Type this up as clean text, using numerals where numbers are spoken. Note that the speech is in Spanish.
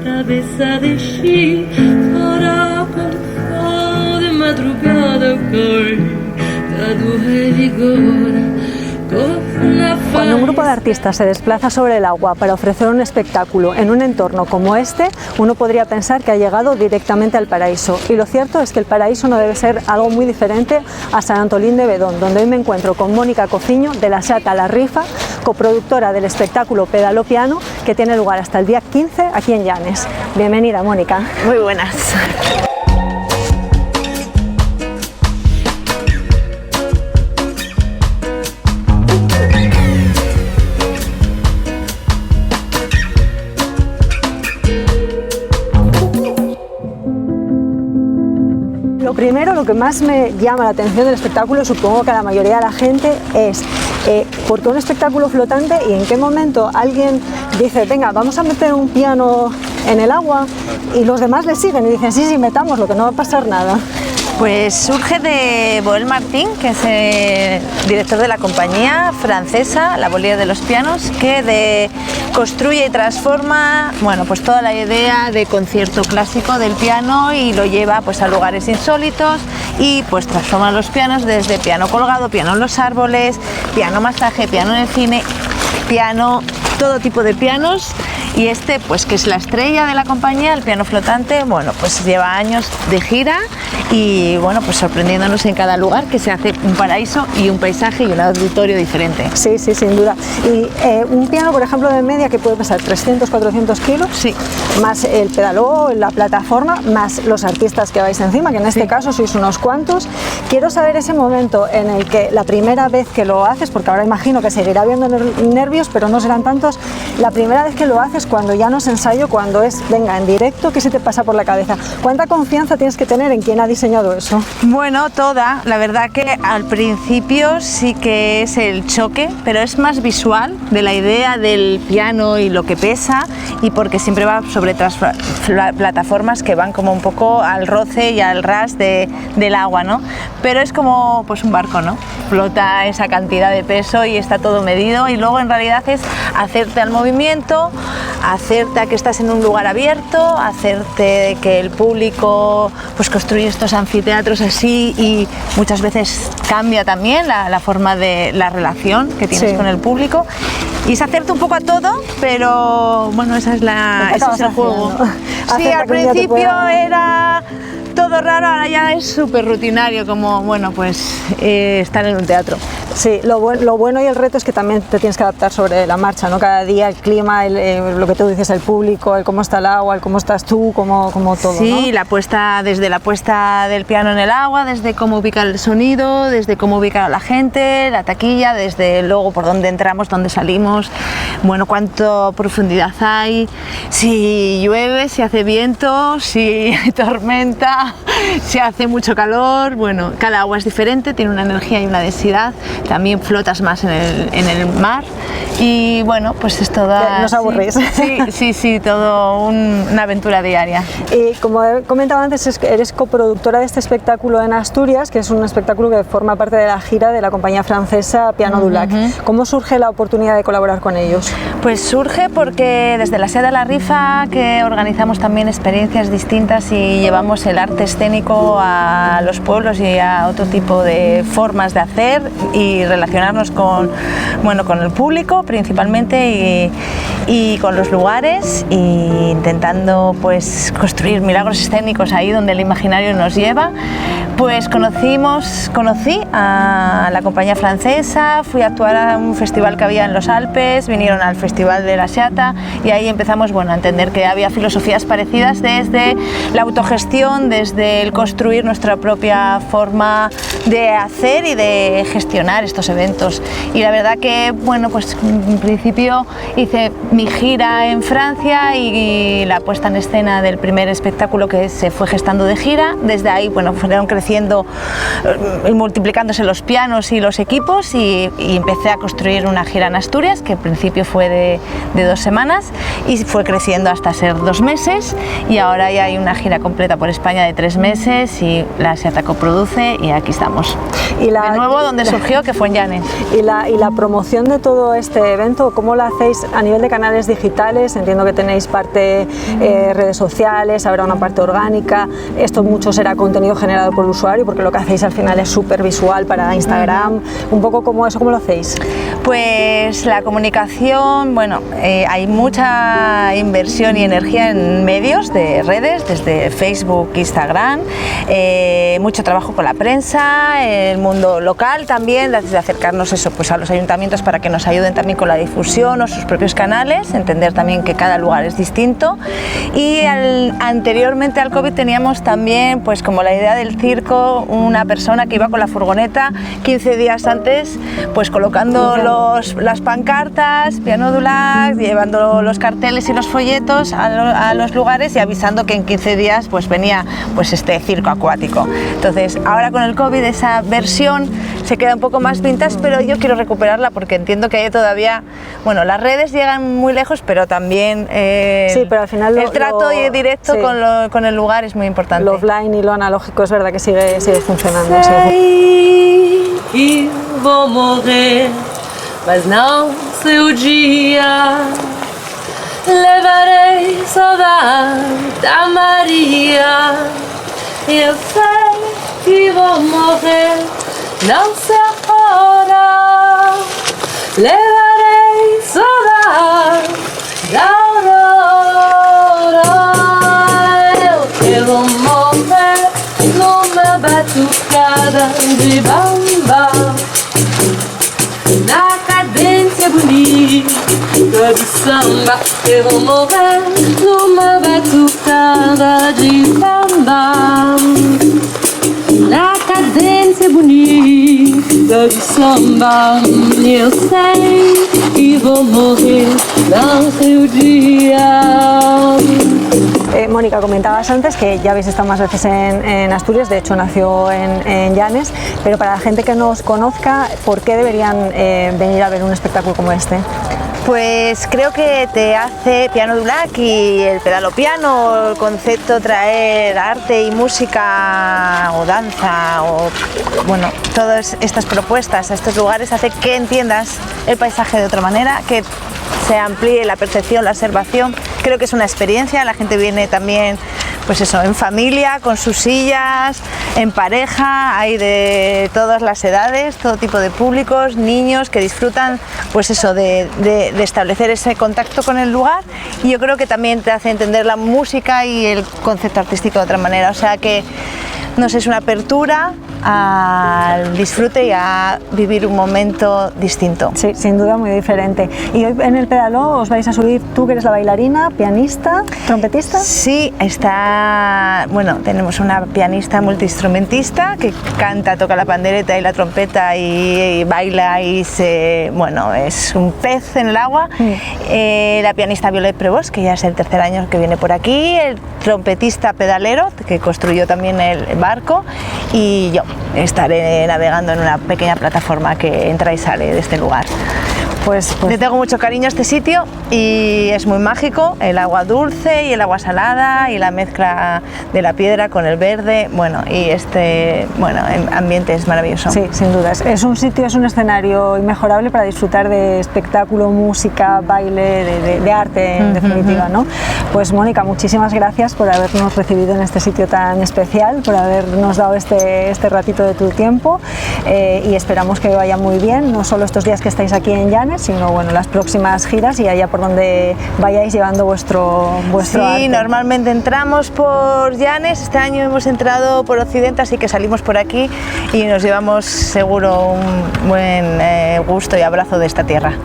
cabeça de chifra com de madrugada cai, todo revigora. Cuando un grupo de artistas se desplaza sobre el agua para ofrecer un espectáculo en un entorno como este, uno podría pensar que ha llegado directamente al paraíso. Y lo cierto es que el paraíso no debe ser algo muy diferente a Sant Antolín de Bedón, donde hoy me encuentro con Mónica Cociño de la Seata La Rifa, coproductora del espectáculo Pedaló Piano, que tiene lugar hasta el día 15 aquí en Llanes. Bienvenida, Mónica. Muy buenas. Lo primero, lo que más me llama la atención del espectáculo, supongo que a la mayoría de la gente, es ¿por qué un espectáculo flotante y en qué momento alguien dice, venga, vamos a meter un piano en el agua y los demás le siguen y dicen, sí, sí, metámoslo, que no va a pasar nada? Pues surge de Boel Martín, que es el director de la compañía francesa, La Volière de los Pianos, que construye y transforma, bueno, pues toda la idea de concierto clásico del piano y lo lleva pues a lugares insólitos y pues transforma los pianos desde piano colgado, piano en los árboles, piano masaje, piano en el cine, piano, todo tipo de pianos. Y este, pues que es la estrella de la compañía, el piano flotante, bueno, pues lleva años de gira y bueno, pues sorprendiéndonos en cada lugar, que se hace un paraíso y un paisaje y un auditorio diferente. Sí, sí, sin duda. Y un piano, por ejemplo, de media que puede pesar 300, 400 kilos, sí, más el pedaló, la plataforma, más los artistas que vais encima, que en este caso sois unos cuantos. Quiero saber ese momento en el que la primera vez que lo haces, porque ahora imagino que seguirá habiendo nervios, pero no serán tantos, la primera vez que lo haces, cuando ya no es ensayo, cuando es, venga, en directo, ¿qué se te pasa por la cabeza? ¿Cuánta confianza tienes que tener en quién ha diseñado eso? Bueno, toda. La verdad que al principio sí que es el choque, pero es más visual de la idea del piano y lo que pesa, y porque siempre va sobre plataformas que van como un poco al roce y al ras del agua, ¿no? Pero es como pues un barco, ¿no? Flota esa cantidad de peso y está todo medido, y luego en realidad es hacerte al movimiento, hacerte a que estás en un lugar abierto, hacerte que el público pues construye estos anfiteatros así, y muchas veces cambia también la forma de la relación que tienes con el público, y es hacerte un poco a todo, pero bueno, ese es el juego. Sí, al principio era todo raro, ahora ya es súper rutinario, como bueno, pues estar en un teatro. Sí, lo bueno y el reto es que también te tienes que adaptar sobre la marcha, ¿no? Cada día el clima, lo que tú dices, el público, el cómo está el agua, el cómo estás tú, como todo, sí, ¿no? Desde la puesta del piano en el agua, desde cómo ubicar el sonido, desde cómo ubicar a la gente, la taquilla, desde luego por dónde entramos, dónde salimos, bueno, cuánta profundidad hay, si llueve, si hace viento, si hay tormenta, si hace mucho calor. Bueno, cada agua es diferente, tiene una energía y una densidad. También flotas más en el mar y bueno, pues es toda... ¿Nos aburrís? Sí, todo una aventura diaria. Y como he comentado antes, eres coproductora de este espectáculo en Asturias, que es un espectáculo que forma parte de la gira de la compañía francesa Piano du Lac. ¿Cómo surge la oportunidad de colaborar con ellos? Pues surge porque desde la Seata La Rifa, que organizamos también experiencias distintas y llevamos el arte escénico a los pueblos y a otro tipo de formas de hacer y relacionarnos con el público principalmente y con los lugares, e intentando pues construir milagros escénicos ahí donde el imaginario nos lleva. Pues conocí a la compañía francesa, fui a actuar a un festival que había en los Alpes, vinieron al festival de la Seata y ahí empezamos a entender que había filosofías parecidas, desde la autogestión, desde el construir nuestra propia forma de hacer y de gestionar estos eventos. Y la verdad que, pues en principio hice mi gira en Francia y la puesta en escena del primer espectáculo que se fue gestando de gira. Desde ahí, fueron creciendo y multiplicándose los pianos y los equipos y empecé a construir una gira en Asturias, que al principio fue de 2 semanas y fue creciendo hasta ser 2 meses, y ahora ya hay una gira completa por España de 3 meses y la Siataco produce y aquí estamos. Y de nuevo donde surgió, que fue en Llanes. Y la promoción de todo este evento, ¿cómo la hacéis a nivel de canales digitales? Entiendo que tenéis parte redes sociales, habrá una parte orgánica, esto mucho será contenido generado por el usuario porque lo que hacéis al final es súper visual para Instagram, un poco como eso, ¿cómo lo hacéis? Pues la comunicación, bueno, hay mucha inversión y energía en medios de redes, desde Facebook, Instagram, mucho trabajo con la prensa, el mundo local también, desde acercarnos eso, pues a los ayuntamientos para que nos ayuden también con la difusión o sus propios canales, entender también que cada lugar es distinto. Y anteriormente al COVID teníamos también, pues como la idea del circo, una persona que iba con la furgoneta 15 días antes, pues colocando las pancartas, pianódulas, llevando los carteles y los folletos a los lugares y avisando que en 15 días pues venía pues este circo acuático. Entonces ahora con el COVID esa versión se queda un poco más vintage, pero yo quiero recuperarla porque entiendo que hay todavía, bueno, las redes llegan muy lejos, pero también sí, pero al final el trato directo sí, con el lugar es muy importante. Lo offline y lo analógico es verdad que sigue funcionando. E vou morrer, mas não sei o dia. Levarei saudade da Maria. Eu sei que vou morrer, não sei a hora. Levarei saudade da Aurora. Eu vou morrer numa batucada de bamba, na cadência bonita do samba. Eu vou morrer numa batucada de bamba, na cadência bonita do samba. Eu sei que vou morrer, não sei o dia. Mónica, comentabas antes que ya habéis estado más veces en Asturias, de hecho nació en Llanes, pero para la gente que no os conozca, ¿por qué deberían venir a ver un espectáculo como este? Pues creo que te hace Piano Dulac y el pedalo piano, el concepto traer arte y música o danza o bueno, todas estas propuestas a estos lugares hace que entiendas el paisaje de otra manera, que se amplíe la percepción, la observación. Creo que es una experiencia, la gente viene también pues eso, en familia, con sus sillas, en pareja, hay de todas las edades, todo tipo de públicos, niños que disfrutan pues eso, de establecer ese contacto con el lugar, y yo creo que también te hace entender la música y el concepto artístico de otra manera, o sea que no sé, es una apertura al disfrute y a vivir un momento distinto. Sí, sin duda muy diferente. Y hoy en el pedaló os vais a subir tú, que eres la bailarina, pianista, trompetista. Sí, bueno, tenemos una pianista multiinstrumentista que canta, toca la pandereta y la trompeta y baila y bueno, es un pez en el agua. La pianista Violet Prevost, que ya es el 3er año que viene por aquí, el trompetista pedalero, que construyó también el barco, y yo estaré navegando en una pequeña plataforma que entra y sale de este lugar. Pues Le tengo mucho cariño a este sitio y es muy mágico, el agua dulce y el agua salada y la mezcla de la piedra con el verde, bueno, y ambiente es maravilloso. Sí, sin duda, es un sitio, es un escenario inmejorable para disfrutar de espectáculo, música, baile, de arte en definitiva, ¿no? Pues Mónica, muchísimas gracias por habernos recibido en este sitio tan especial, por habernos dado este ratito de tu tiempo, y esperamos que vaya muy bien, no solo estos días que estáis aquí en Llanes, sino bueno, las próximas giras y allá por donde vayáis llevando vuestro arte. Sí, normalmente entramos por Llanes, este año hemos entrado por Occidente, así que salimos por aquí y nos llevamos seguro un buen gusto y abrazo de esta tierra.